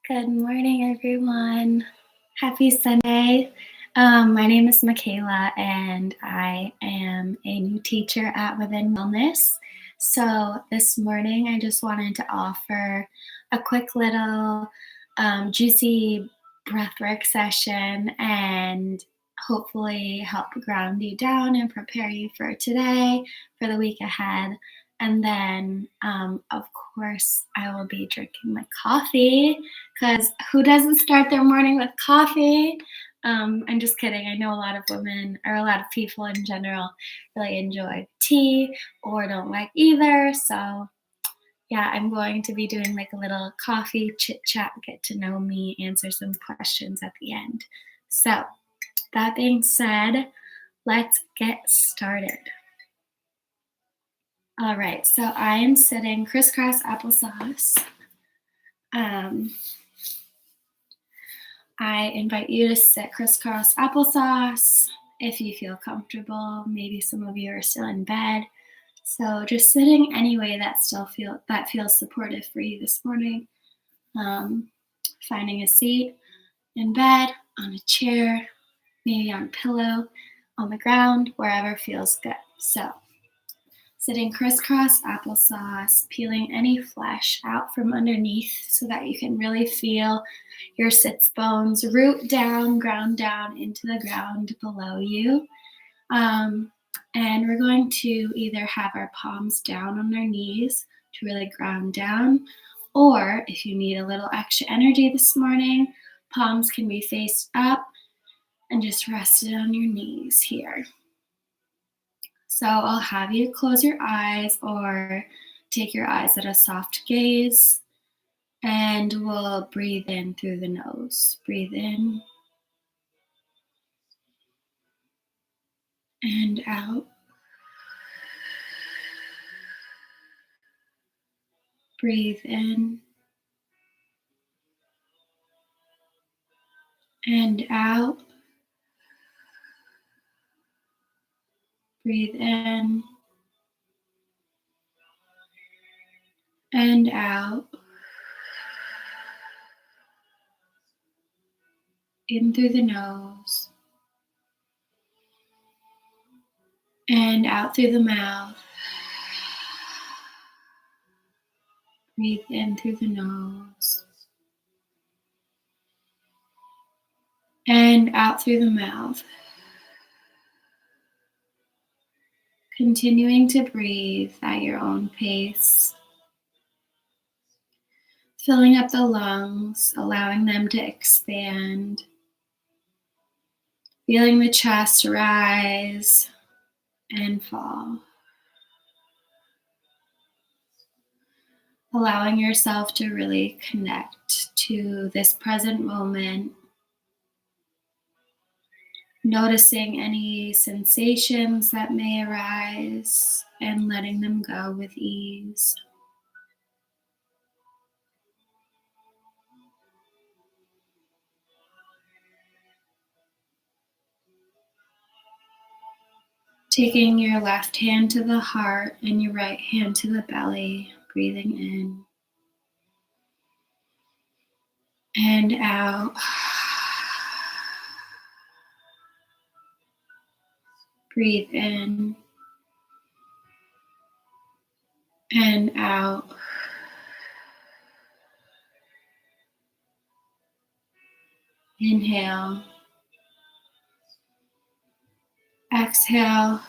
Good morning, everyone. Happy Sunday. My name is Michaela, and I am a new teacher at Within Wellness. So, this morning, I just wanted to offer a quick little juicy breathwork session and hopefully help ground you down and prepare you for today, for the week ahead. And then, of course, I will be drinking my coffee because who doesn't start their morning with coffee? I'm just kidding. I know a lot of women or a lot of people in general really enjoy tea or don't like either. So, yeah, I'm going to be doing like a little coffee chit chat, get to know me, answer some questions at the end. So, that being said, let's get started. All right, so I am sitting crisscross applesauce. I invite you to sit crisscross applesauce if you feel comfortable. Maybe some of you are still in bed. So just sitting any way that feels supportive for you this morning. Finding a seat in bed, on a chair, maybe on a pillow, on the ground, wherever feels good. So sitting crisscross applesauce, peeling any flesh out from underneath so that you can really feel your sits bones root down, ground down into the ground below you. And we're going to either have our palms down on our knees to really ground down, or if you need a little extra energy this morning, palms can be faced up and just rested on your knees here. So I'll have you close your eyes or take your eyes at a soft gaze, and we'll breathe in through the nose. Breathe in and out. Breathe in and out. Breathe in and out. In through the nose and out through the mouth. Breathe in through the nose and out through the mouth. Continuing to breathe at your own pace. Filling up the lungs, allowing them to expand. Feeling the chest rise and fall. Allowing yourself to really connect to this present moment. Noticing any sensations that may arise and letting them go with ease. Taking your left hand to the heart and your right hand to the belly, breathing in and out. Breathe in and out. Inhale. Exhale.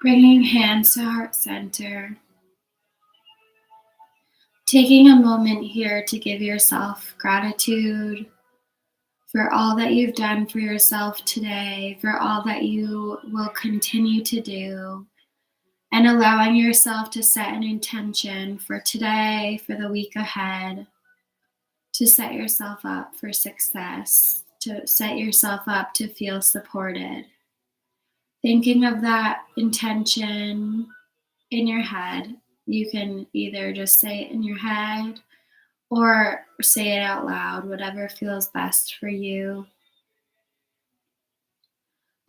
Bringing hands to heart center. Taking a moment here to give yourself gratitude for all that you've done for yourself today, for all that you will continue to do, and allowing yourself to set an intention for today, for the week ahead, to set yourself up for success, to set yourself up to feel supported. Thinking of that intention in your head, you can either just say it in your head or say it out loud, whatever feels best for you.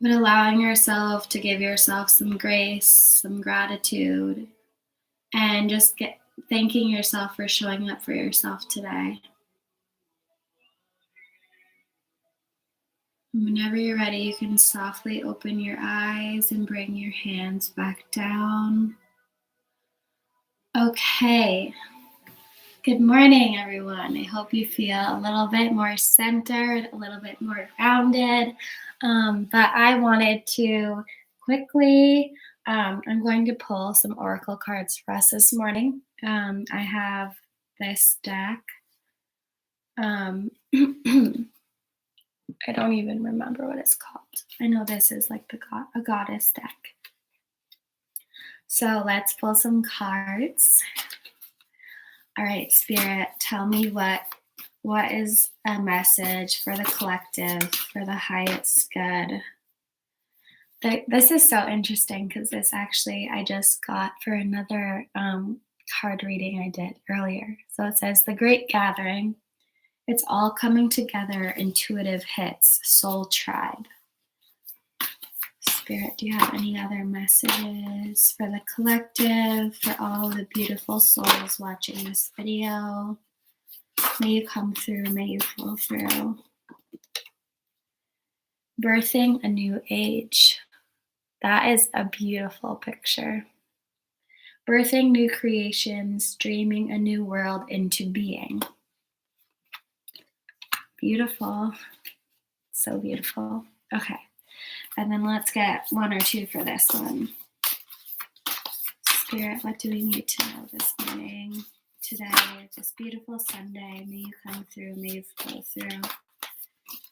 But allowing yourself to give yourself some grace, some gratitude, and just thanking yourself for showing up for yourself today. Whenever you're ready, you can softly open your eyes and bring your hands back down. Okay. Good morning, everyone. I hope you feel a little bit more centered, a little bit more grounded. But I wanted to quickly, I'm going to pull some oracle cards for us this morning. I have this deck. I don't even remember what it's called. I know this is like a goddess deck. So let's pull some cards. All right, Spirit, tell me what is a message for the collective, for the highest good. This is so interesting because this actually I just got for another card reading I did earlier. So it says, the great gathering. It's all coming together, intuitive hits, soul tribe. Spirit, do you have any other messages for the collective, for all the beautiful souls watching this video? May you come through, may you flow through. Birthing a new age. That is a beautiful picture. Birthing new creations, dreaming a new world into being. Beautiful. So beautiful. Okay. And then let's get one or two for this one. Spirit, what do we need to know this morning, today, this beautiful Sunday? May you come through, may you flow through.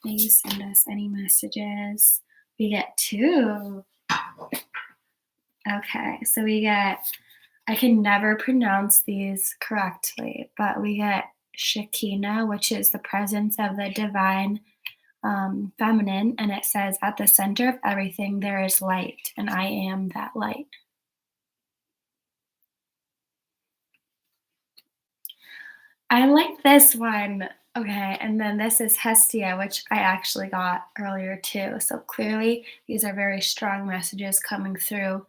May you send us any messages. We get two. Okay, so we get, I can never pronounce these correctly, but we get Shekinah, which is the presence of the divine feminine, and it says, at the center of everything there is light, and I am that light. I like this one. Okay, and then this is Hestia, which I actually got earlier too. So clearly these are very strong messages coming through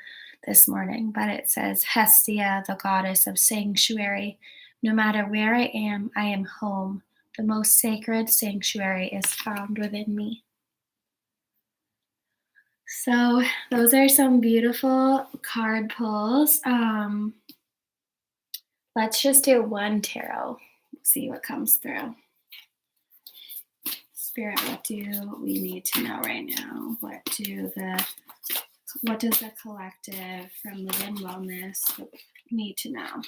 this morning. But it says, Hestia, the goddess of sanctuary. No matter where I am home. The most sacred sanctuary is found within me. So those are some beautiful card pulls. Let's just do one tarot. See what comes through. Spirit, what do we need to know right now? What does the collective from Within Wellness need to know?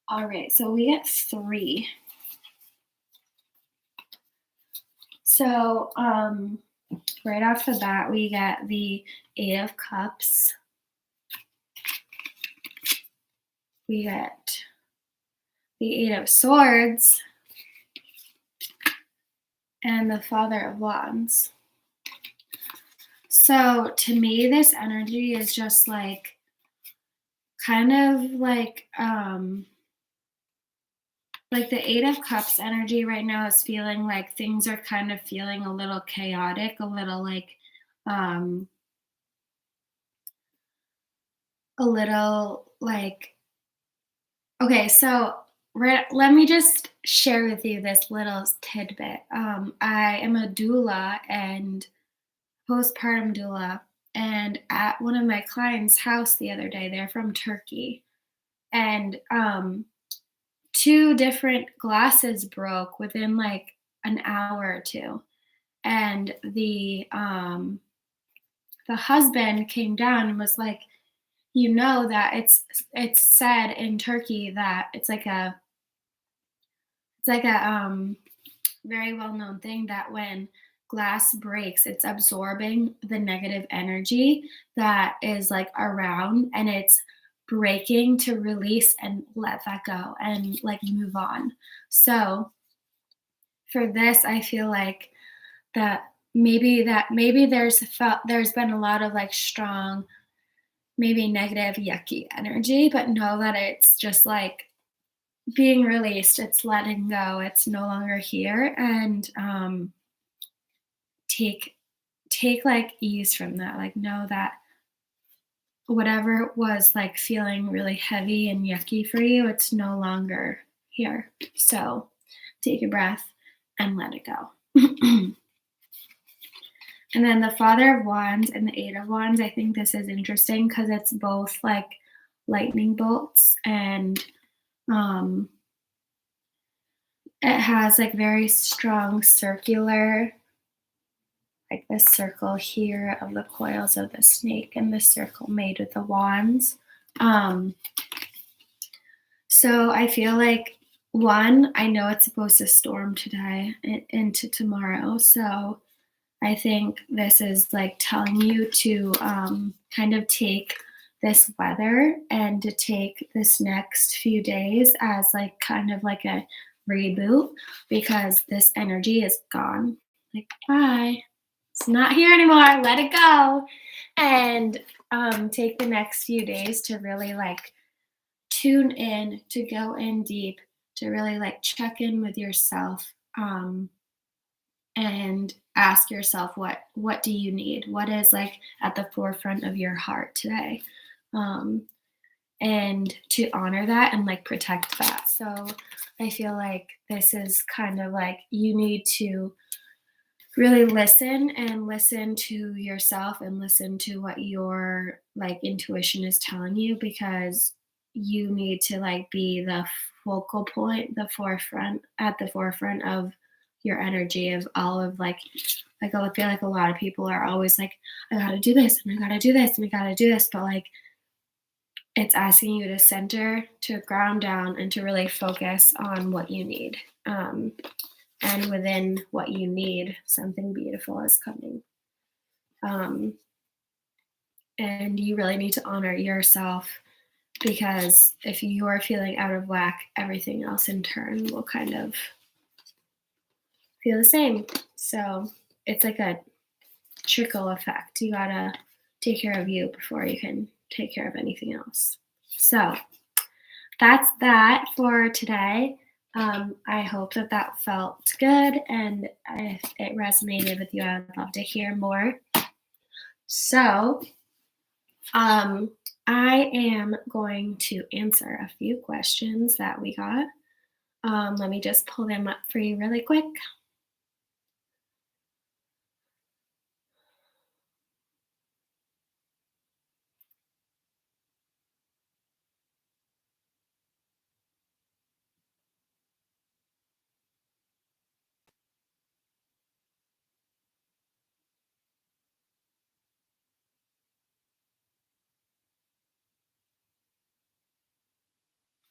All right, so we get three. So right off the bat, we get the Eight of Cups. We get the Eight of Swords and the Father of Wands. So to me, this energy is just like kind of like the Eight of Cups energy right now is feeling like things are kind of feeling a little chaotic, a little like okay, so let me just share with you this little tidbit. I am a doula and postpartum doula, and at one of my clients' house the other day, they're from Turkey, and two different glasses broke within like an hour or two, and the husband came down and was like, you know that it's said in Turkey that it's like a very well-known thing that when glass breaks, it's absorbing the negative energy that is like around, and it's breaking to release and let that go and like move on. So for this, I feel like maybe there's been a lot of like strong, maybe negative, yucky energy, but know that it's just like being released, it's letting go, it's no longer here, and take like ease from that. Like know that whatever was like feeling really heavy and yucky for you, it's no longer here. So take a breath and let it go. And then the Father of Wands and the Eight of Wands, I think this is interesting because it's both like lightning bolts, and it has like very strong circular, like this circle here of the coils of the snake and the circle made with the wands. So I feel like, one, I know it's supposed to storm today into tomorrow. So I think this is like telling you to kind of take this weather and to take this next few days as like kind of like a reboot, because this energy is gone. Like, bye. It's not here anymore. Let it go. And take the next few days to really like tune in, to go in deep, to really like check in with yourself, and ask yourself what do you need? What is like at the forefront of your heart today? And to honor that and like protect that. So I feel like this is kind of like you need to really listen to yourself and listen to what your like intuition is telling you, because you need to like be the focal point, the forefront, at the forefront of your energy, of all of like I feel like a lot of people are always like, I gotta do this and I gotta do this and I gotta do this, but like it's asking you to center, to ground down, and to really focus on what you need. And within what you need, something beautiful is coming. And you really need to honor yourself, because if you're feeling out of whack, everything else in turn will kind of feel the same. So it's like a trickle effect. You gotta take care of you before you can take care of anything else. So that's that for today. I hope that felt good, and if it resonated with you, I would love to hear more. So, I am going to answer a few questions that we got. Let me just pull them up for you really quick.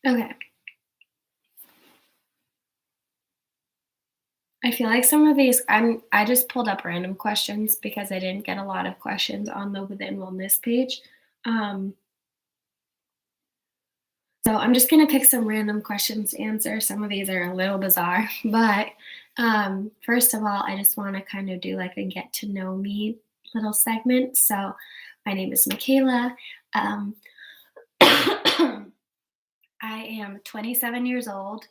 Okay. I feel like some of these I just pulled up random questions because I didn't get a lot of questions on the Within Wellness page. Um, so I'm just gonna pick some random questions to answer. Some of these are a little bizarre, but first of all, I just want to kind of do like a get to know me little segment. So my name is Michaela. Um, I am 27 years old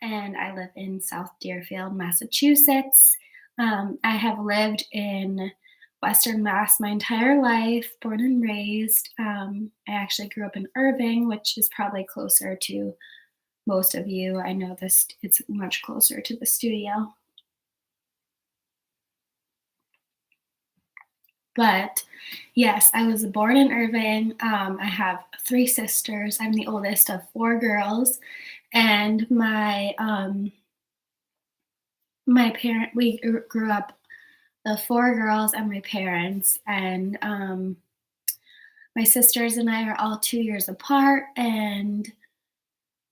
and I live in South Deerfield, Massachusetts. I have lived in Western Mass my entire life, born and raised. I actually grew up in Irving, which is probably closer to most of you. I know this, it's much closer to the studio. But yes, I was born in Irving. I have three sisters. I'm the oldest of four girls, and my parent we grew up, the four girls and my parents, and my sisters and I are all 2 years apart, and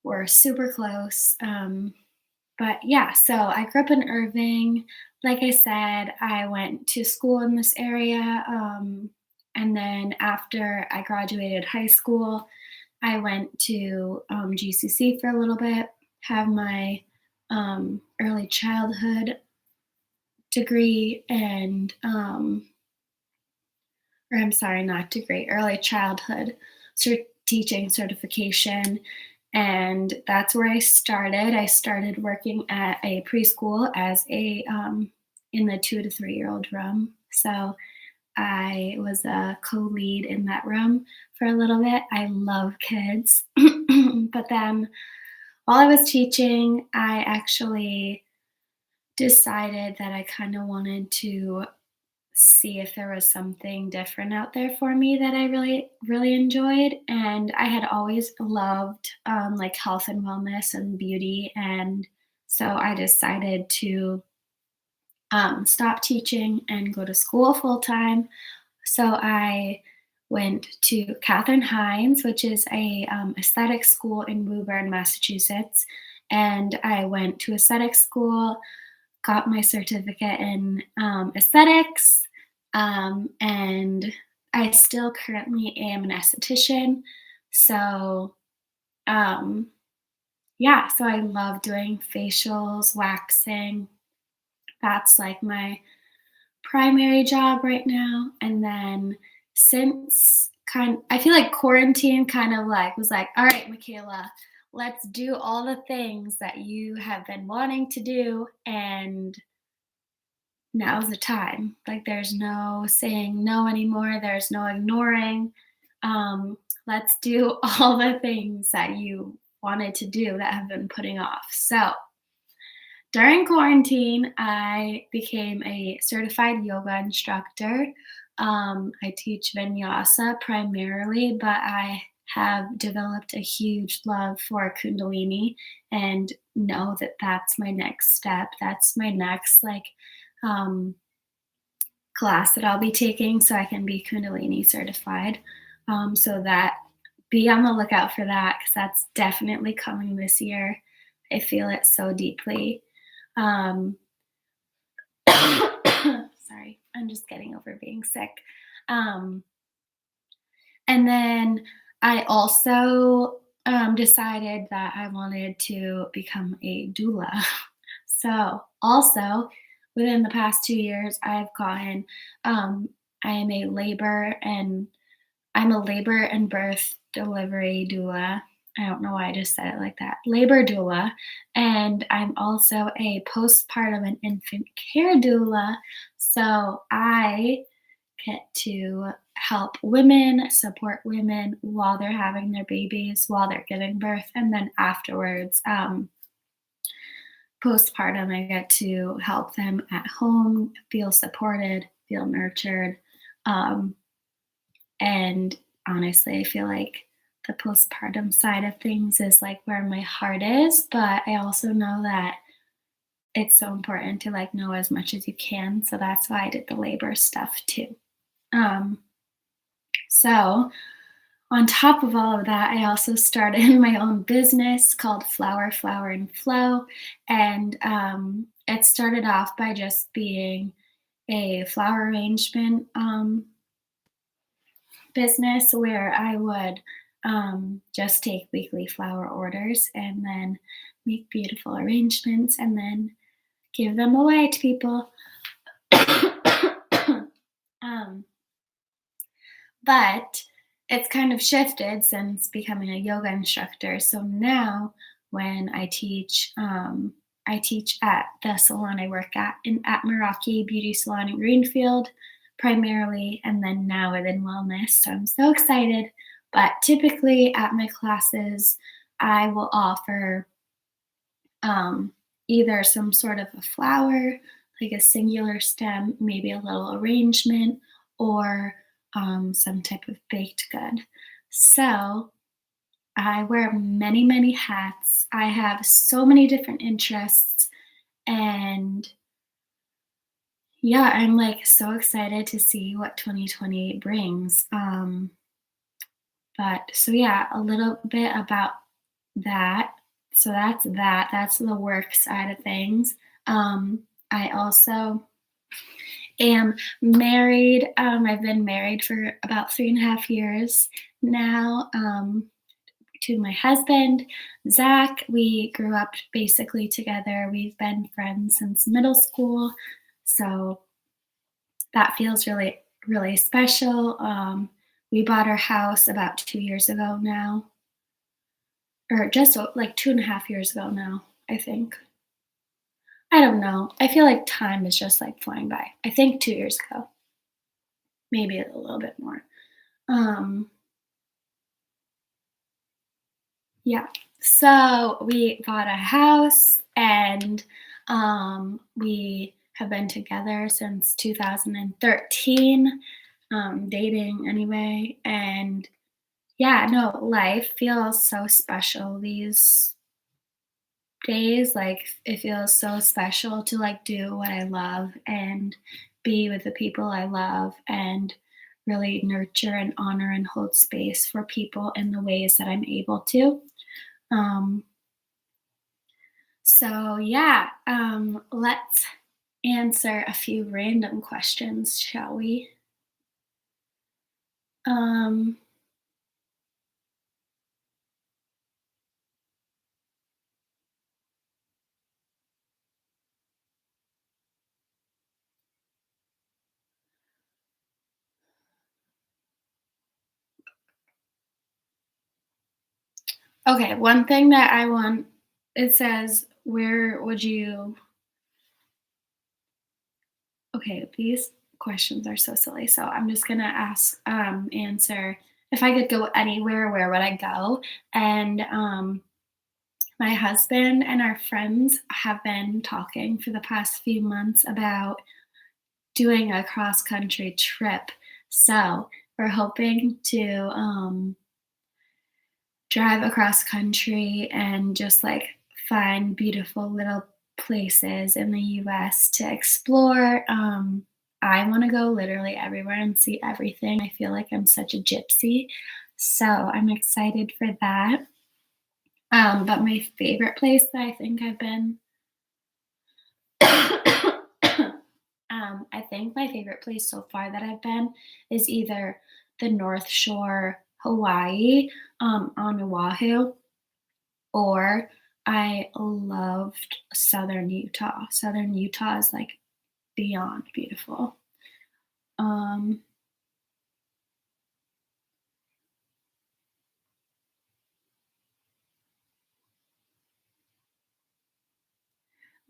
we're super close. But yeah, so I grew up in Irving. Like I said, I went to school in this area. And then after I graduated high school, I went to GCC for a little bit, have my early childhood degree, and, or I'm sorry, not degree, early childhood teaching certification. And that's where I started. I started working at a preschool as a in the 2 to 3 year old room. So I was a co-lead in that room for a little bit. I love kids. But then while I was teaching, I actually decided that I kind of wanted to see if there was something different out there for me that I really, really enjoyed. And I had always loved like health and wellness and beauty. And so I decided to stop teaching and go to school full time. So I went to Katherine Hines, which is a aesthetic school in Woburn, Massachusetts. And I went to aesthetic school, got my certificate in aesthetics, and I still currently am an esthetician. So, um, yeah, so I love doing facials, waxing. That's like my primary job right now. And then since I feel like quarantine kind of like was like, all right, Michaela, let's do all the things that you have been wanting to do, and now's the time. Like there's no saying no anymore. There's no ignoring. Let's do all the things that you wanted to do that have been putting off. So during quarantine, I became a certified yoga instructor. I teach vinyasa primarily, but I have developed a huge love for Kundalini and know that that's my next step. That's my next um, class that I'll be taking so I can be Kundalini certified. So that be on the lookout for that because that's definitely coming this year. I feel it so deeply. Um, sorry, I'm just getting over being sick. Um, and then I also decided that I wanted to become a doula. So, also within the past 2 years, um, I am a labor and I'm a labor and birth delivery doula. I don't know why I just said it like that. Labor doula. And I'm also a postpartum and infant care doula. So I get to help women, support women while they're having their babies, while they're giving birth, and then afterwards, postpartum, I get to help them at home feel supported, feel nurtured. Um, and honestly, I feel like the postpartum side of things is like where my heart is, but I also know that it's so important to like know as much as you can. So that's why I did the labor stuff too. Um, so on top of all of that, I also started my own business called Flower and Flow. And it started off by just being a flower arrangement business where I would just take weekly flower orders and then make beautiful arrangements and then give them away to people. um, but it's kind of shifted since becoming a yoga instructor. So now when I teach at the salon I work at Meraki Beauty Salon in Greenfield primarily, and then now within wellness. So I'm so excited. But typically at my classes, I will offer um, either some sort of a flower, like a singular stem, maybe a little arrangement, or some type of baked good. So I wear many, many hats. I have so many different interests. And yeah, I'm like so excited to see what 2020 brings. But so yeah, a little bit about that. So that's that. That's the work side of things. I also am married. I've been married for about 3.5 years now to my husband, Zach. We grew up basically together. We've been friends since middle school. So that feels really, really special. We bought our house about 2 years ago now, or just like 2.5 years ago now, I think. I don't know. I feel like time is just like flying by. I think 2 years ago. maybe a little bit more. Um, yeah. So we bought a house and we have been together since 2013, dating anyway. And yeah, no, life feels so special these days. Like it feels so special to like do what I love and be with the people I love and really nurture and honor and hold space for people in the ways that I'm able to. Um, so let's answer a few random questions, shall we? Um, okay, one thing that I want it says, where would you okay, these questions are so silly. So I'm just gonna answer if I could go anywhere, where would I go? And my husband and our friends have been talking for the past few months about doing a cross country trip. So we're hoping to drive across country and just like find beautiful little places in the US to explore. I want to go literally everywhere and see everything. I feel like I'm such a gypsy. So I'm excited for that. But my favorite place that I think I've been, I think my favorite place so far that I've been is either the North Shore, Hawaii, on Oahu, or I loved Southern Utah. Southern Utah is like beyond beautiful. Um,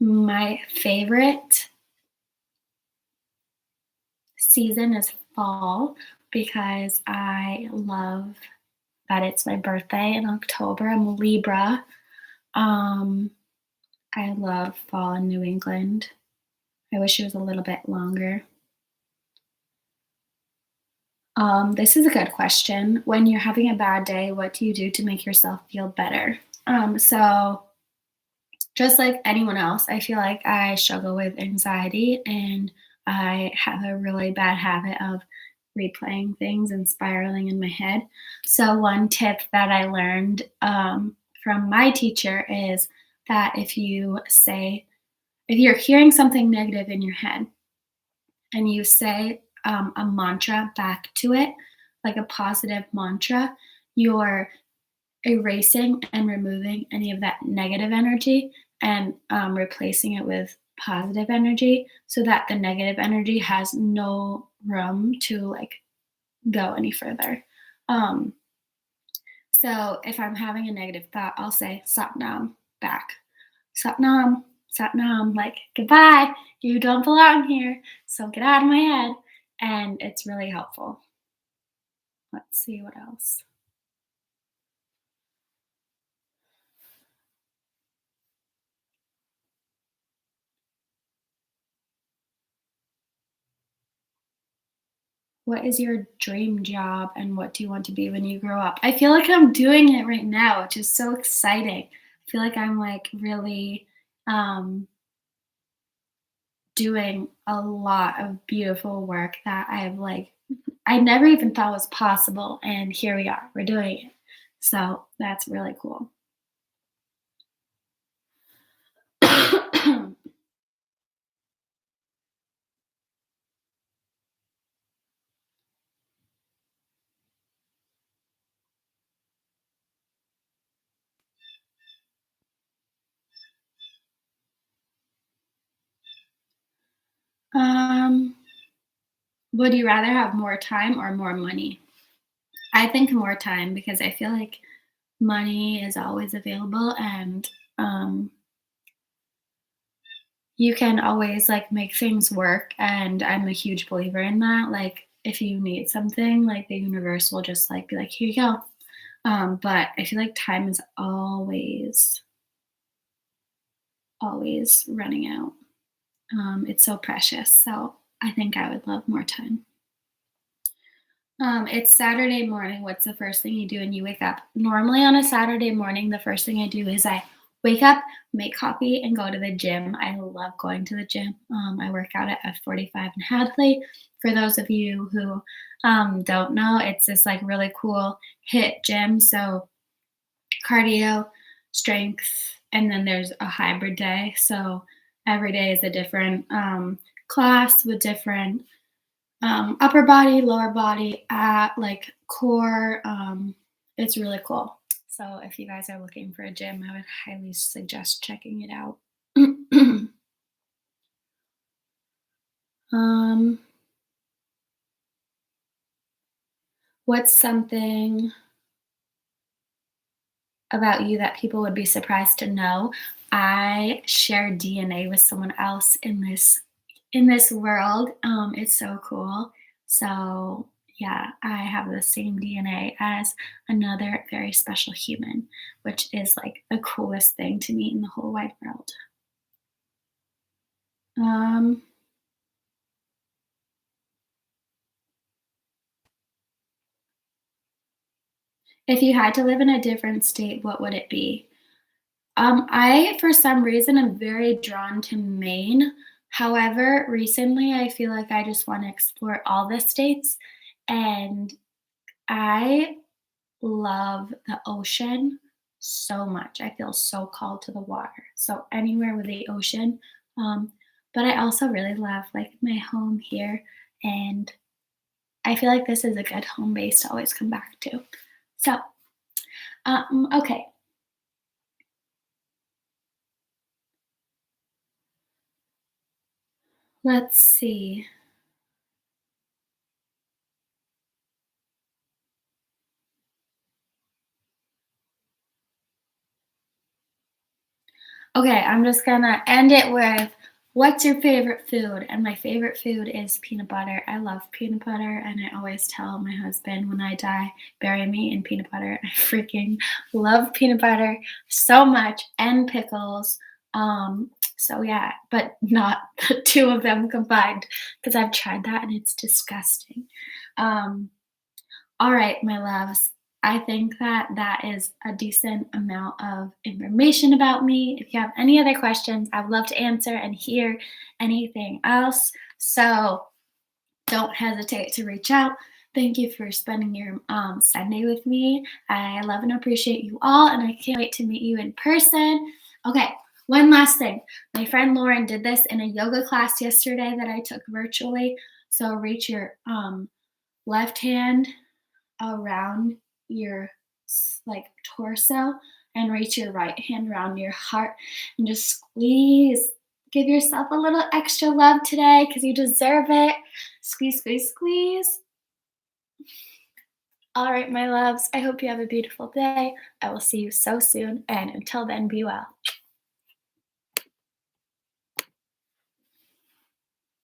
my favorite season is fall because I love that it's my birthday in October. I'm a Libra. Um, I love fall in New England. I wish it was a little bit longer. This is a good question. When you're having a bad day, what do you do to make yourself feel better? So just like anyone else, I feel like I struggle with anxiety and I have a really bad habit of replaying things and spiraling in my head. So, one tip that I learned from my teacher is that if you're hearing something negative in your head and you say a mantra back to it, like a positive mantra, you're erasing and removing any of that negative energy and replacing it with positive energy so that the negative energy has no room to like go any further. Um, so if I'm having a negative thought, I'll say Satnam back. Satnam, Satnam, like goodbye, you don't belong here, so get out of my head. And it's really helpful. Let's see what else. What is your dream job and what do you want to be when you grow up? I feel like I'm doing it right now, which is so exciting. I feel like I'm like really um, doing a lot of beautiful work that I never even thought was possible. And here we are, we're doing it. So that's really cool. um, would you rather have more time or more money? I think more time because I feel like money is always available and you can always like make things work. And I'm a huge believer in that. Like if you need something, like the universe will just like be like, here you go. But I feel like time is always running out. It's so precious. So I think I would love more time. It's Saturday morning. What's the first thing you do when you wake up? Normally on a Saturday morning, the first thing I do is I wake up, make coffee, and go to the gym. I love going to the gym. I work out at F45 in Hadley. For those of you who don't know, it's this like really cool hit gym. So cardio, strength, and then there's a hybrid day. So every day is a different class with different upper body, lower body, like core. It's really cool. So if you guys are looking for a gym, I would highly suggest checking it out. um, what's something about you that people would be surprised to know? I share DNA with someone else in this world. It's so cool. So yeah, I have the same DNA as another very special human, which is like the coolest thing to me in the whole wide world. Um, if you had to live in a different state, what would it be? I, for some reason, am very drawn to Maine. However, recently I feel like I just want to explore all the states, and I love the ocean so much. I feel so called to the water. So anywhere with the ocean. Um, but I also really love like my home here, and I feel like this is a good home base to always come back to. So, okay, let's see. Okay, I'm just gonna end it with what's your favorite food? And my favorite food is peanut butter. I love peanut butter, and I always tell my husband when I die, bury me in peanut butter. I freaking love peanut butter so much and pickles. So yeah, but not the two of them combined because I've tried that and it's disgusting. Um, all right, my loves. I think that that is a decent amount of information about me. If you have any other questions, I would love to answer and hear anything else. So don't hesitate to reach out. Thank you for spending your Sunday with me. I love and appreciate you all, and I can't wait to meet you in person. Okay, one last thing. My friend Lauren did this in a yoga class yesterday that I took virtually. So reach your left hand around your like torso and reach your right hand around your heart and just squeeze. Give yourself a little extra love today because you deserve it. Squeeze, squeeze, squeeze. All right, my loves. I hope you have a beautiful day. I will see you so soon. And until then, be well.